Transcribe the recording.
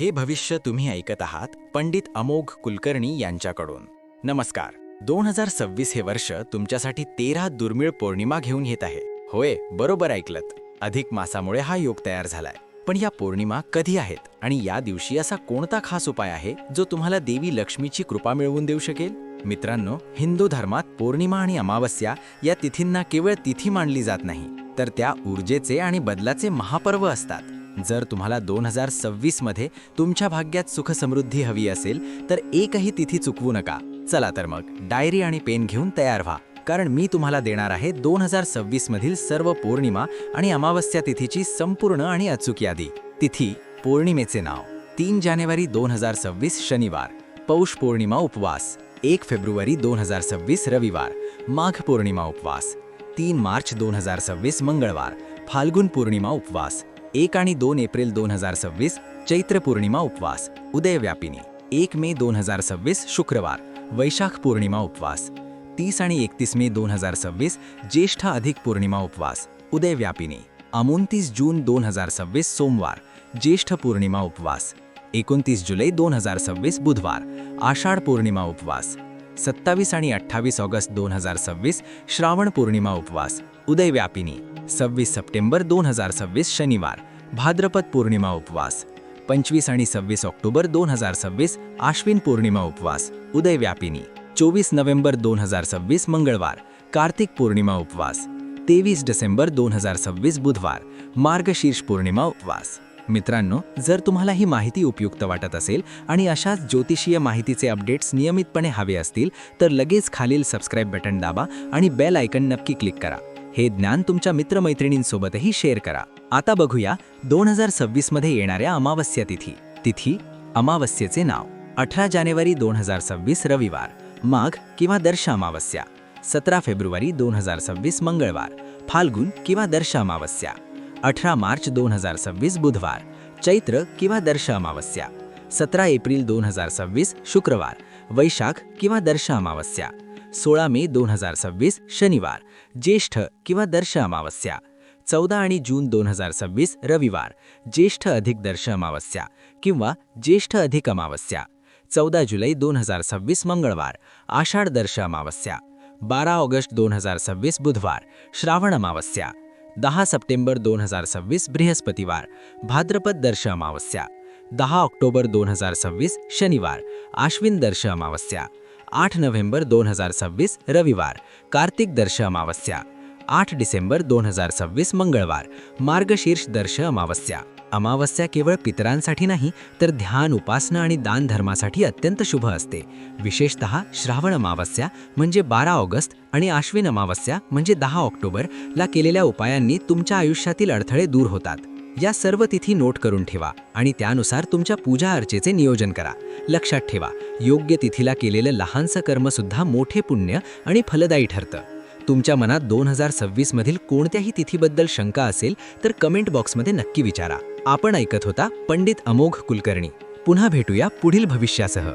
हे भविष्य तुम्ही ऐकत आहात पंडित अमोघ कुलकर्णी यांच्याकडून. नमस्कार. 2026 हे वर्ष तुमच्यासाठी 13 दुर्मिळ पौर्णिमा घेऊन येत आहे. होय, बरोबर ऐकलत. अधिक मासामुळे हा योग तयार झालाय. पण या पौर्णिमा कधी आहेत आणि या दिवशी असा कोणता खास उपाय आहे जो तुम्हाला देवी लक्ष्मीची कृपा मिळवून देऊ शकेल? मित्रांनो, हिंदू धर्मात पौर्णिमा आणि अमावस्या या तिथींना केवळ तिथी मानली जात नाही, तर त्या ऊर्जेचे आणि बदलाचे महापर्व असतात. जर तुम्हाला 2026 मध्ये तुमच्या भाग्यात सुख समृद्धी हवी असेल तर एकही तिथी चुकवू नका. चला तर मग डायरी आणि पेन घेऊन तयार व्हा, कारण मी तुम्हाला देणार आहे 2026 मधील सर्व पौर्णिमा आणि अमावस्या तिथीची संपूर्ण आणि अचूक यादी. तिथी: पौर्णिमेचे नाव 3 जानेवारी 2026 शनिवार, पौष पौर्णिमा उपवास 1 फेब्रुवारी 2026 रविवार, माघ पौर्णिमा उपवास 3 मार्च 2026 मंगळवार, फाल्गुन पौर्णिमा उपवास 1 आणि 2 एप्रिल 2026 चैत्र पौर्णिमा उपवास, उदयव्यापिनी 1 मे 2026 शुक्रवार, वैशाख पौर्णिमा उपवास 30 आणि 31 मे 2026 ज्येष्ठ अधिक पौर्णिमा उपवास, उदयव्यापिनी 29 जून 2026 सोमवार, ज्येष्ठ पौर्णिमा उपवास 29 जुलै 2026 बुधवार, आषाढ पौर्णिमा उपवास 27 आणि 28 ऑगस्ट 2026 श्रावण पौर्णिमा उपवास, उदयव्यापिनी 26 सप्टेंबर 2026 शनिवार, भाद्रपद पौर्णिमा उपवास 25 आणि 26 ऑक्टोबर 2026 आश्विन पौर्णिमा उपवास, उदयव्यापिनी 24 नोव्हेंबर 2026 मंगळवार, कार्तिक पौर्णिमा उपवास 23 डिसेंबर 2026 बुधवार, मार्गशीर्ष पौर्णिमा उपवास. मित्रांनो, जर तुम्हाला ही माहिती उपयुक्त वाटत असेल आणि अशाच ज्योतिषीय माहितीचे अपडेट्स नियमितपणे हवे असतील तर लगेच खालील सबस्क्राईब बटन दाबा आणि बेल आयकन नक्की क्लिक करा. हे ज्ञान तुमच्या मित्रमैत्रिणींसोबतही शेअर करा. आता बघूया 2026 मध्ये येणाऱ्या अमावस्या तिथी. तिथी: अमावस्येचे नाव 18 जानेवारी 2026 रविवार, माघ किंवा दर्श अमावस्या 17 फेब्रुवारी 2026 मंगळवार, फाल्गुन किंवा दर्श अमावस्या 18 मार्च 2026 बुधवार, चैत्र किंवा दर्श अमावस्या 17 एप्रिल 2026 शुक्रवार, वैशाख किंवा दर्श अमावस्या 16 मे 2026 शनिवार, ज्येष्ठ किंवा दर्श अमावस्या 14 आणि जून 2026 रविवार, ज्येष्ठ अधिक दर्श अमावस्या किंवा ज्येष्ठ अधिक अमावस्या 14 जुलै 2026 मंगळवार, आषाढ दर्श अमावस्या 12 ऑगस्ट 2026 बुधवार, श्रावण अमावस्या 10 सप्टेंबर 2026 बृहस्पतिवार, भाद्रपद दर्श अमावस्या 10 ऑक्टोबर 2026 शनिवार, आश्विन दर्श अमावस्या 8 नोव्हेंबर 2026 रविवार, कार्तिक दर्श अमावस्या 8 डिसेंबर 2026 मंगळवार, मार्गशीर्ष दर्श अमावस्या. अमावस्या केवळ पितरांसाठी नाही तर ध्यान, उपासना आणि दान धर्मासाठी अत्यंत शुभ असते. विशेषतः श्रावण अमावस्या म्हणजे 12 ऑगस्ट आणि आश्विन अमावस्या म्हणजे 10 ऑक्टोबर ला केलेल्या उपायांनी तुमच्या आयुष्यातील अडथळे दूर होतात. या सर्व तिथी नोट करून ठेवा आणि त्यानुसार तुमच्या पूजा अर्चेचे नियोजन करा. लक्षात ठेवा, योग्य तिथीला केलेलं लहानसं कर्म सुद्धा मोठे पुण्य आणि फलदायी ठरतं. तुमच्या मनात 2026 मधील कोणत्याही तिथीबद्दल शंका असेल तर कमेंट बॉक्समध्ये नक्की विचारा. आपण ऐकत होता पंडित अमोघ कुलकर्णी. पुन्हा भेटूया पुढील भविष्यासह.